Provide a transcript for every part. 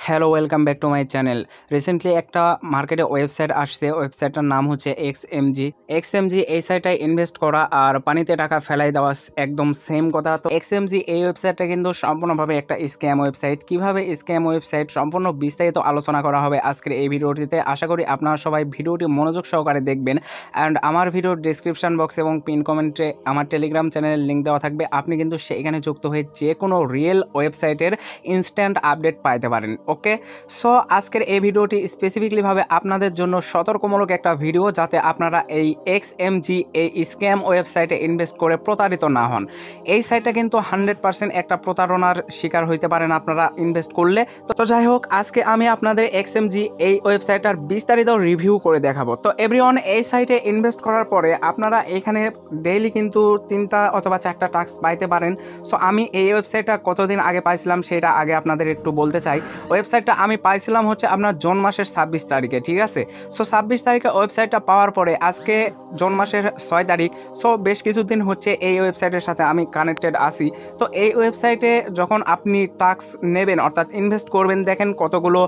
Hello welcome back to my channel. Recently একটা মার্কেটে website আসছে, ওয়েবসাইটটার নাম হচ্ছে এক্সএমজি। এই সাইটে ইনভেস্ট করা আর পানিতে টাকা ফেলাই দেওয়া একদম সেম কথা। তো এক্সএমজি এই ওয়েবসাইটটা কিন্তু সম্পূর্ণভাবে একটা স্ক্যাম ওয়েবসাইট। কিভাবে স্ক্যাম ওয়েবসাইট সম্পূর্ণ বিস্তারিত আলোচনা করা হবে আজকের এই ভিডিওটিতে। আশা করি আপনারা সবাই ভিডিওটি মনোযোগ সহকারে দেখবেন। অ্যান্ড আমার ভিডিওর ডিসক্রিপশন বক্স এবং পিন কমেন্টে আমার টেলিগ্রাম চ্যানেলের লিঙ্ক দেওয়া থাকবে। আপনি কিন্তু সেইখানে যুক্ত হয়ে যে কোনো রিয়েল ওয়েবসাইটের ইনস্ট্যান্ট আপডেট পাইতে পারেন। ওকে, সো আজকের এই ভিডিওটি স্পেসিফিকলিভাবে আপনাদের জন্য সতর্কমূলক একটা ভিডিও, যাতে আপনারা এই এক্সএমজি এই স্ক্যাম ওয়েবসাইটে ইনভেস্ট করে প্রতারিত না হন। এই সাইটটা কিন্তু 100% একটা প্রতারণার শিকার হইতে পারেন আপনারা ইনভেস্ট করলে। তো যাই হোক, আজকে আমি আপনাদের এক্সএমজি এই ওয়েবসাইটটার বিস্তারিত রিভিউ করে দেখাবো। তো এভরিওয়ান, এই সাইটে ইনভেস্ট করার পরে আপনারা এখানে ডেইলি কিন্তু 3টা অথবা 4টা টাস্ক পাইতে পারেন। সো আমি এই ওয়েবসাইটটা কতদিন আগে পাইছিলাম সেটা আগে আপনাদের একটু বলতে চাই। ওয়েবসাইটটা আমি পাইছিলাম হচ্ছে আপনার জুন মাসের 26 তারিখে, ঠিক আছে। সো 26 তারিখে ওয়েবসাইটটা পাওয়ার পরে আজকে জুন মাসের 6 তারিখ। সো বেশ কিছুদিন হচ্ছে এই ওয়েবসাইটের সাথে আমি কানেক্টেড আছি। তো এই ওয়েবসাইটে যখন আপনি টাস্ক নেবেন অর্থাৎ ইনভেস্ট করবেন, দেখেন কতগুলো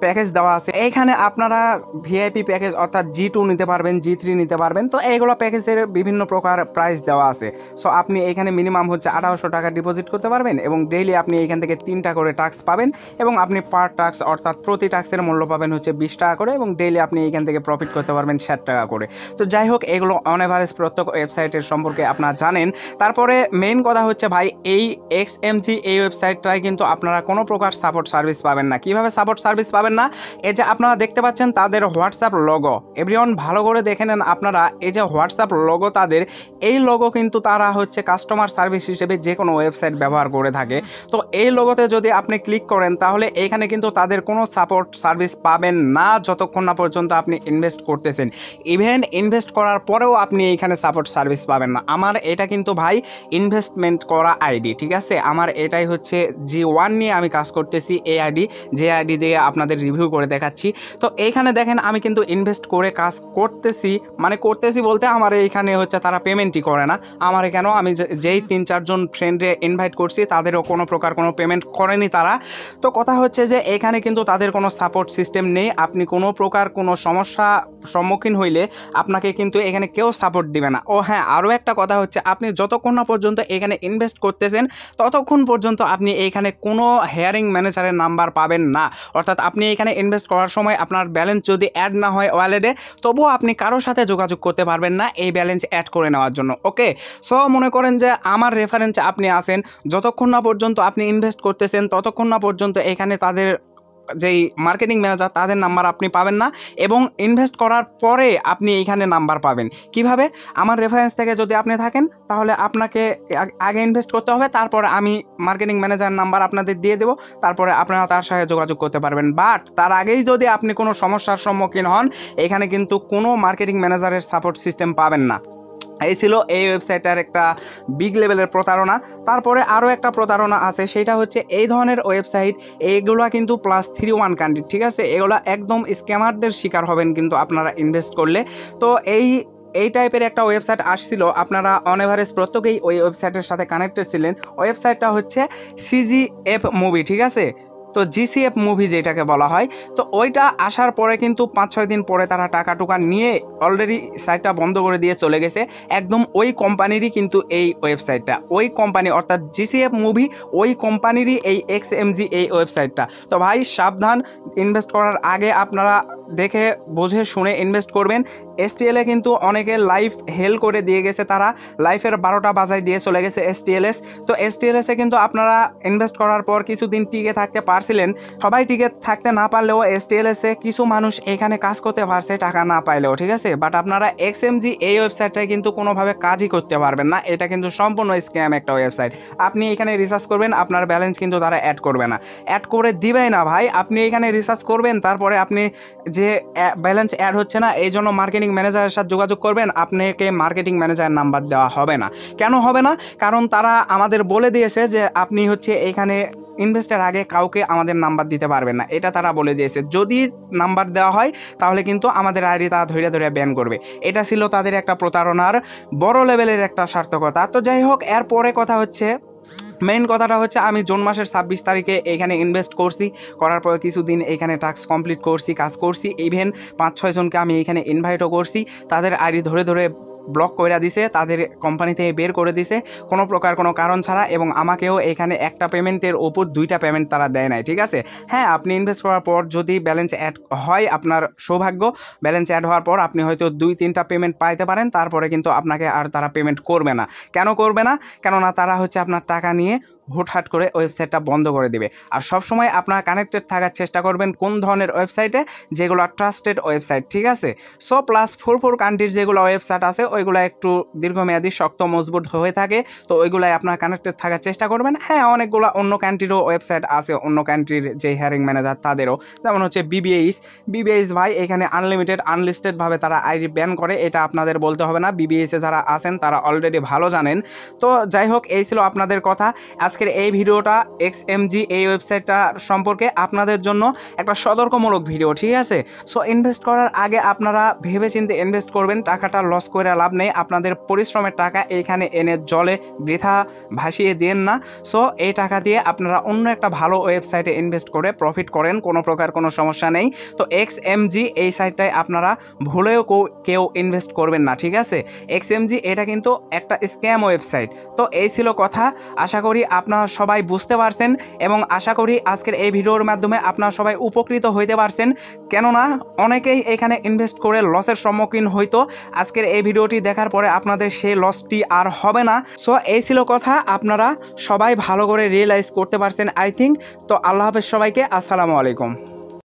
প্যাকেজ দেওয়া আছে এইখানে। আপনারা ভিআইপি প্যাকেজ অর্থাৎ G2 নিতে পারবেন, G3 নিতে পারবেন। তো এইগুলো প্যাকেজের বিভিন্ন প্রকার প্রাইস দেওয়া আছে। সো আপনি এখানে মিনিমাম হচ্ছে 1800 টাকা ডিপোজিট করতে পারবেন এবং ডেইলি আপনি এখান থেকে 3টা করে টাস্ক পাবেন এবং আপনি পার টাস্ক অর্থাৎ প্রতি টাস্কের মূল্য পাবেন হচ্ছে 20 টাকা করে এবং ডেইলি আপনি এখান থেকে প্রফিট করতে পারবেন 60 টাকা করে। তো যাই হোক, এগুলো অন এভারেজ প্রত্যেক ওয়েবসাইটের সম্পর্কে আপনারা জানেন। তারপরে মেইন কথা হচ্ছে ভাই, এই এক্সএমজি এই ওয়েবসাইটটায় কিন্তু আপনারা কোনো প্রকার সাপোর্ট সার্ভিস পাবেন না। কিভাবে সাপোর্ট সার্ভিস পাবেন না? এই যে আপনারা দেখতে পাচ্ছেন তাদের হোয়াটসঅ্যাপ লোগো, এভরিওয়ান ভালো করে দেখে নেন আপনারা। এই যে হোয়াটসঅ্যাপ লোগো তাদের, এই লোগো কিন্তু তারা হচ্ছে কাস্টমার সার্ভিস হিসেবে যে কোনো ওয়েবসাইট ব্যবহার করে থাকে। তো এই লোগোতে যদি আপনি ক্লিক করেন তাহলে এখানে কিন্তু তাদের কোনো সাপোর্ট সার্ভিস পাবেন না যতক্ষণ না পর্যন্ত আপনি ইনভেস্ট করতেছেন। ইভেন ইনভেস্ট করার পরেও আপনি এখানে সাপোর্ট সার্ভিস পাবেন না। আমার এটা কিন্তু ভাই ইনভেস্টমেন্ট করা আইডি, ঠিক আছে। আমার এটাই হচ্ছে G1 নিয়ে আমি কাজ করতেছি, এই আইডি, যে আইডি দিয়ে আপনাদের রিভিউ করে দেখাচ্ছি। তো এইখানে দেখেন আমি কিন্তু ইনভেস্ট করে কাজ করতেছি, মানে করতেছি বলতে আমার এইখানে হচ্ছে তারা পেমেন্টই করে না। আমার কেন, আমি যেই 3-4 জন ফ্রেন্ডে ইনভাইট করছি তাদেরও কোনো প্রকার কোনো পেমেন্ট করেনি তারা। তো কথা হচ্ছে যে এখানে কিন্তু তাদের কোনো সাপোর্ট সিস্টেম নেই। আপনি কোনো প্রকার কোনো সমস্যা সম্মুখীন হইলে আপনাকে কিন্তু এখানে কেউ সাপোর্ট দিবে না। ও হ্যাঁ, আরও একটা কথা হচ্ছে, আপনি যতক্ষণ না পর্যন্ত এখানে ইনভেস্ট করতেছেন ততক্ষণ পর্যন্ত আপনি এখানে কোনো হেয়ারিং ম্যানেজারের নাম্বার পাবেন না। অর্থাৎ আপনি এখানে ইনভেস্ট করার সময় আপনার ব্যালেন্স যদি অ্যাড না হয় ওয়ালেটে, তবুও আপনি কারোর সাথে যোগাযোগ করতে পারবেন না এই ব্যালেন্স অ্যাড করে নেওয়ার জন্য। ওকে, সো মনে করেন যে আমার রেফারেন্সে আপনি আসেন, যতক্ষণ না পর্যন্ত আপনি ইনভেস্ট করতেছেন ততক্ষণ না পর্যন্ত এখানে তাদের যেই মার্কেটিং ম্যানেজার তাদের নাম্বার আপনি পাবেন না এবং ইনভেস্ট করার পরে আপনি এইখানে নাম্বার পাবেন। কিভাবে? আমার রেফারেন্স থেকে যদি আপনি থাকেন তাহলে আপনাকে আগে ইনভেস্ট করতে হবে, তারপরে আমি মার্কেটিং ম্যানেজার নাম্বার আপনাদের দিয়ে দেবো, তারপরে আপনারা তার সাথে যোগাযোগ করতে পারবেন। বাট তার আগেই যদি আপনি কোনো সমস্যার সম্মুখীন হন, এখানে কিন্তু কোনো মার্কেটিং ম্যানেজারের সাপোর্ট সিস্টেম পাবেন না। এই ছিল এই ওয়েবসাইটটার একটা বিগ লেভেলের প্রতারণা। তারপরে আরও একটা প্রতারণা আছে, সেটা হচ্ছে এই ধরনের ওয়েবসাইট এইগুলা কিন্তু +31 কান্ট্রি, ঠিক আছে। এগুলা একদম স্ক্যামারদের শিকার হবেন কিন্তু আপনারা ইনভেস্ট করলে। তো এই টাইপের একটা ওয়েবসাইট আসছিল, আপনারা অন এভারেজ প্রত্যেকেই ওই ওয়েবসাইটের সাথে কানেক্টেড ছিলেন। ওয়েবসাইটটা হচ্ছে CGF মুভি, ঠিক আছে। তো GCF মুভি যেটাকে বলা হয়। তো ওইটা আসার পরে কিন্তু 5-6 দিন পরে তারা টাকা টুকা নিয়ে অলরেডি সাইটটা বন্ধ করে দিয়ে চলে গেছে। একদম ওই কোম্পানিরই কিন্তু এই ওয়েবসাইটটা, ওই কোম্পানি অর্থাৎ GCF মুভি ওই কোম্পানিরই এই এক্সএমজি এই ওয়েবসাইটটা। তো ভাই সাবধান, ইনভেস্ট করার আগে আপনারা দেখে বুঝে শুনে ইনভেস্ট করবেন। STL-এ কিন্তু অনেকে লাইফ হেল করে দিয়ে গেছে, তারা লাইফের 12টা বাজায় দিয়ে চলে গেছে STLS। তো STLS-এ কিন্তু আপনারা ইনভেস্ট করার পর কিছুদিন টিকে থাকতে পারছিলেন। সবাই টিকে থাকতে না পারলেও STLS-এ কিছু মানুষ এখানে কাজ করতে পারছে টাকা না পাইলেও, ঠিক আছে। বাট আপনারা এক্সএমজি এই ওয়েবসাইটটায় কিন্তু কোনোভাবে কাজই করতে পারবেন না। এটা কিন্তু সম্পূর্ণ স্ক্যাম একটা ওয়েবসাইট। আপনি এখানে রিসার্চ করবেন, আপনার ব্যালেন্স কিন্তু তারা অ্যাড করবে না, অ্যাড করে দিবেই না ভাই। আপনি এখানে রিসার্চ করবেন, তারপরে আপনি যে ব্যালেন্স অ্যাড হচ্ছে না এই জন্য মার্কেটিং ম্যানেজারের সাথে যোগাযোগ করবেন, আপনাকে মার্কেটিং ম্যানেজার নাম্বার দেওয়া হবে না। কেন হবে না? কারণ তারা আমাদের বলে দিয়েছে যে আপনি হচ্ছে এইখানে ইনভেস্টের আগে কাউকে আমাদের নাম্বার দিতে পারবেন না, এটা তারা বলে দিয়েছে। যদি নাম্বার দেওয়া হয় তাহলে কিন্তু আমাদের আইডি তারা ধরে ধরে ব্যান করবে। এটা ছিল তাদের একটা প্রতারণার বড় লেভেলের একটা সার্থকতা। তো যাই হোক, এরপরে কথা হচ্ছে মেইন কথাটা হচ্ছে আমি জুন মাসের 26 তারিখে এখানে ইনভেস্ট করছি, করার পরে কিছুদিন এখানে টাস্ক কমপ্লিট করছি, কাজ করছি, ইভেন 5-6 জনকে আমি এখানে ইনভাইটও করছি, তাদের আইডি ধরে ধরে ব্লক করে দিছে, তাদের কোম্পানি থেকে বের করে দিছে কোনো প্রকার কোনো কারণ ছাড়া, এবং আমাকেও এখানে একটা পেমেন্টের ওপর 2টা পেমেন্ট তারা দেয় নাই, ঠিক আছে। হ্যাঁ, আপনি ইনভেস্ট করার পর যদি ব্যালেন্স অ্যাড হয়, আপনার সৌভাগ্য, ব্যালেন্স অ্যাড হওয়ার পর আপনি হয়তো 2-3টা পেমেন্ট পাইতে পারেন, তারপরে কিন্তু আপনাকে আর তারা পেমেন্ট করবে না। কেন করবে না? কেননা তারা হচ্ছে আপনার টাকা নিয়ে হুটহাট করে ওয়েবসাইটটা বন্ধ করে দিবে। আর সবসময় আপনারা কানেক্টেড থাকার চেষ্টা করবেন কোন ধরনের ওয়েবসাইটে, যেগুলো ট্রাস্টেড ওয়েবসাইট, ঠিক আছে। সো +4 কান্ট্রির যেগুলো ওয়েবসাইট আছে ওইগুলো একটু দীর্ঘমেয়াদী শক্ত মজবুত হয়ে থাকে, তো ওইগুলাই আপনারা কানেক্টেড থাকার চেষ্টা করবেন। হ্যাঁ, অনেকগুলো অন্য কান্ট্রিরও ওয়েবসাইট আছে, অন্য কান্ট্রির যে হায়ারিং ম্যানেজার তাদেরও, যেমন হচ্ছে বিবিএইচ ভাই এখানে আনলিমিটেড আনলিস্টেডভাবে তারা আইডি ব্যান করে, এটা আপনাদের বলতে হবে না, বিবিএইচে যারা আছেন তারা অলরেডি ভালো জানেন। তো যাই হোক, এই ছিল আপনাদের কথা আজকের এই ভিডিওটা। XMG এই ওয়েবসাইটটা সম্পর্কে আপনাদের জন্য একটা সতর্কমূলক ভিডিও, ঠিক আছে। সো ইনভেস্ট করার আগে আপনারা ভেবেচিন্তে ইনভেস্ট করবেন, টাকাটা লস করে লাভ নেই, আপনাদের পরিশ্রমের টাকা এইখানে এনে জলে বৃথা ভাসিয়ে দেন না। সো এই টাকা দিয়ে আপনারা অন্য একটা ভালো ওয়েবসাইটে ইনভেস্ট করে প্রফিট করেন, কোনো প্রকার কোনো সমস্যা নেই। তো XMG এই সাইটটায় আপনারা ভুলেও কেউ ইনভেস্ট করবেন না, ঠিক আছে। XMG এটা কিন্তু একটা স্ক্যাম ওয়েবসাইট। তো এই ছিল কথা, আশা করি আপনারা সবাই বুঝতে পারছেন, এবং আশা করি আজকের এই ভিডিওর মাধ্যমে আপনারা সবাই উপকৃত হইতে পারছেন, কেননা অনেকেই এখানে ইনভেস্ট করে লসের সম্মুখীন হইতো। আজকের এই ভিডিওটি দেখার পরে আপনাদের সেই লসটি আর হবে না। সো এই ছিল কথা, আপনারা সবাই ভালো করে রিয়েলাইজ করতে পারছেন আই থিঙ্ক। তো আল্লাহ হাফেজ সবাইকে, আসসালামু আলাইকুম।